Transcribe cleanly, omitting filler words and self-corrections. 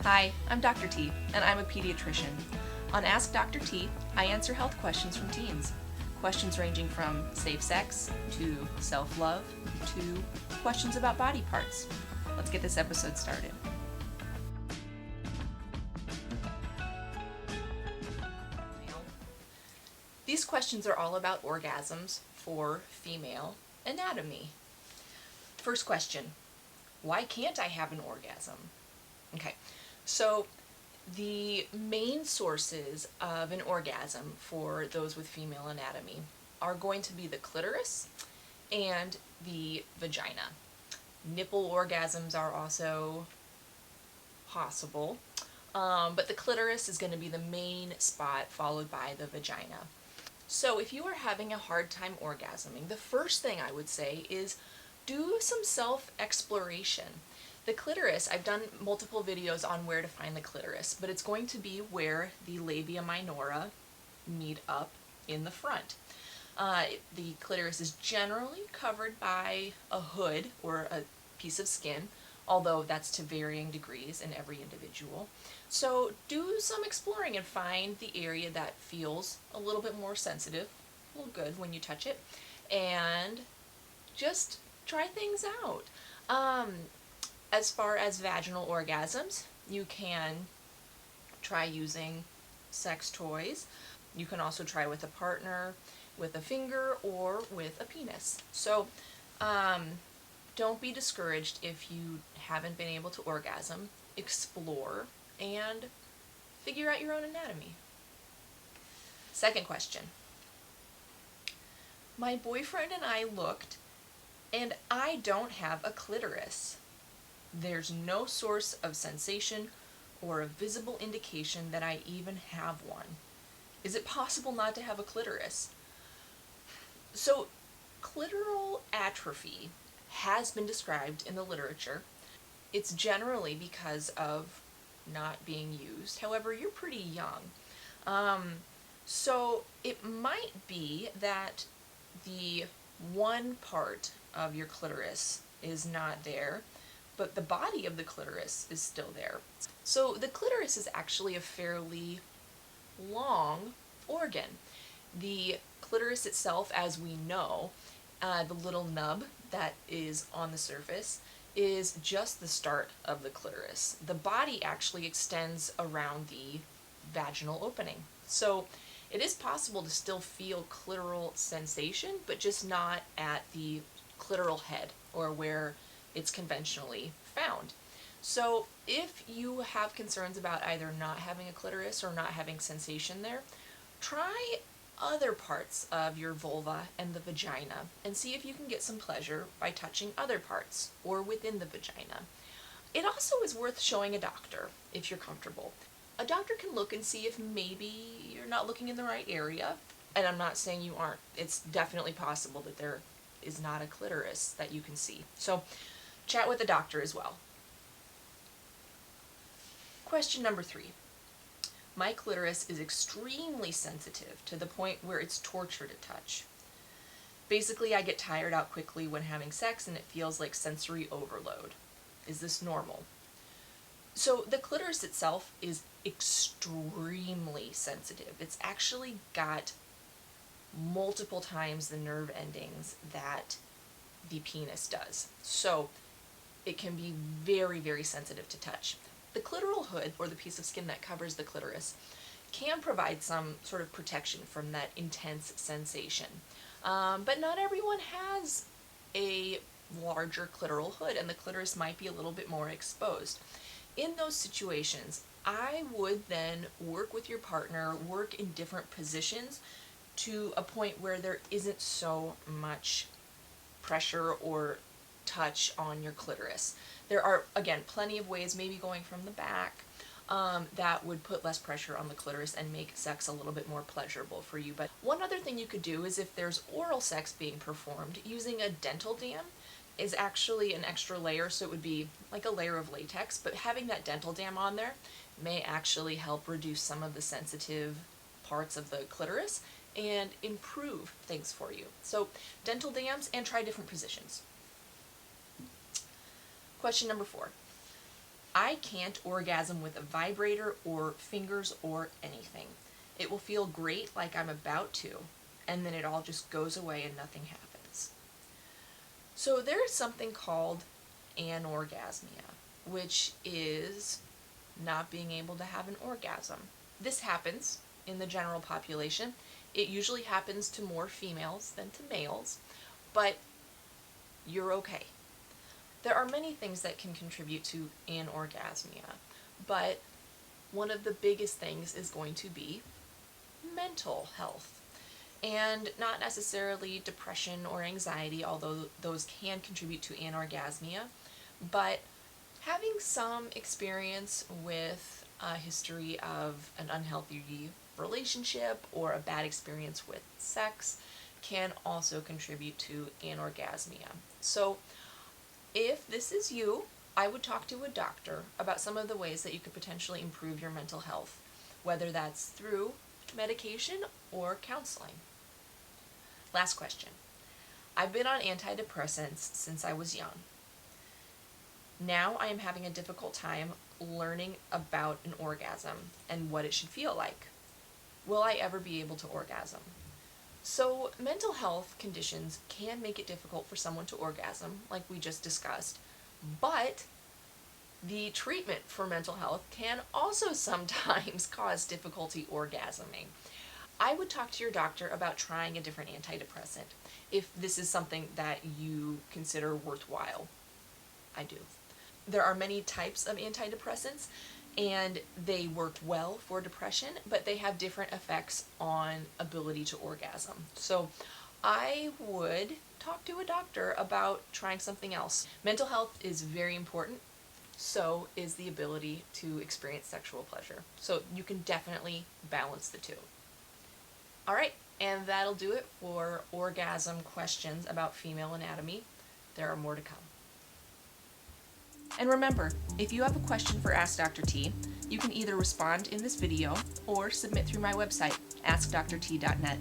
Hi, I'm Dr. T, and I'm a pediatrician. On Ask Dr. T, I answer health questions from teens. Questions ranging from safe sex, to self-love, to questions about body parts. Let's get this episode started. These questions are all about orgasms for female anatomy. First question, why can't I have an orgasm? Okay, so the main sources of an orgasm for those with female anatomy are going to be the clitoris and the vagina. Nipple orgasms are also possible, but the clitoris is going to be the main spot, followed by the vagina. So if you are having a hard time orgasming, the first thing I would say is do some self-exploration. The clitoris, I've done multiple videos on where to find the clitoris, but it's going to be where the labia minora meet up in the front. The clitoris is generally covered by a hood or a piece of skin, although that's to varying degrees in every individual. So do some exploring and find the area that feels a little bit more sensitive, a little good when you touch it, and just try things out. As far as vaginal orgasms, you can try using sex toys. You can also try with a partner, with a finger, or with a penis. So don't be discouraged if you haven't been able to orgasm. Explore and figure out your own anatomy. Second question. My boyfriend and I looked, and I don't have a clitoris. There's no source of sensation or a visible indication that I even have one. Is it possible not to have a clitoris? So, clitoral atrophy has been described in the literature. It's generally because of not being used. However, you're pretty young. So it might be that the one part of your clitoris is not there, but the body of the clitoris is still there. So the clitoris is actually a fairly long organ. The clitoris itself, as we know, the little nub that is on the surface, is just the start of the clitoris. The body actually extends around the vaginal opening. So it is possible to still feel clitoral sensation, but just not at the clitoral head or where it's conventionally found. So if you have concerns about either not having a clitoris or not having sensation there, try other parts of your vulva and the vagina and see if you can get some pleasure by touching other parts or within the vagina. It also is worth showing a doctor if you're comfortable. A doctor can look and see if maybe you're not looking in the right area, and I'm not saying you aren't. It's definitely possible that there is not a clitoris that you can see. So chat with the doctor as well. Question number 3. My clitoris is extremely sensitive to the point where it's torture to touch. Basically, I get tired out quickly when having sex and it feels like sensory overload. Is this normal? So the clitoris itself is extremely sensitive. It's actually got multiple times the nerve endings that the penis does. So it can be very, very sensitive to touch. The clitoral hood, or the piece of skin that covers the clitoris, can provide some sort of protection from that intense sensation. But not everyone has a larger clitoral hood, and the clitoris might be a little bit more exposed. In those situations, I would then work with your partner, work in different positions to a point where there isn't so much pressure or touch on your clitoris. There are, again, plenty of ways, maybe going from the back, that would put less pressure on the clitoris and make sex a little bit more pleasurable for you. But one other thing you could do is if there's oral sex being performed, using a dental dam is actually an extra layer, so it would be like a layer of latex, but having that dental dam on there may actually help reduce some of the sensitive parts of the clitoris and improve things for you. So dental dams, and try different positions. Question number 4. I can't orgasm with a vibrator or fingers or anything. It will feel great like I'm about to, and then it all just goes away and nothing happens. So there is something called anorgasmia, which is not being able to have an orgasm. This happens in the general population. It usually happens to more females than to males, but you're okay. There are many things that can contribute to anorgasmia, but one of the biggest things is going to be mental health. And not necessarily depression or anxiety, although those can contribute to anorgasmia, but having some experience with a history of an unhealthy relationship or a bad experience with sex can also contribute to anorgasmia. So if this is you, I would talk to a doctor about some of the ways that you could potentially improve your mental health, whether that's through medication or counseling. Last question. I've been on antidepressants since I was young. Now I am having a difficult time learning about an orgasm and what it should feel like. Will I ever be able to orgasm? So mental health conditions can make it difficult for someone to orgasm, like we just discussed, but the treatment for mental health can also sometimes cause difficulty orgasming. I would talk to your doctor about trying a different antidepressant if this is something that you consider worthwhile. I do. There are many types of antidepressants, and they work well for depression, but they have different effects on ability to orgasm. So I would talk to a doctor about trying something else. Mental health is very important, so is the ability to experience sexual pleasure. So you can definitely balance the two. All right, and that'll do it for orgasm questions about female anatomy. There are more to come. And remember, if you have a question for Ask Dr. T, you can either respond in this video or submit through my website, askdrt.net.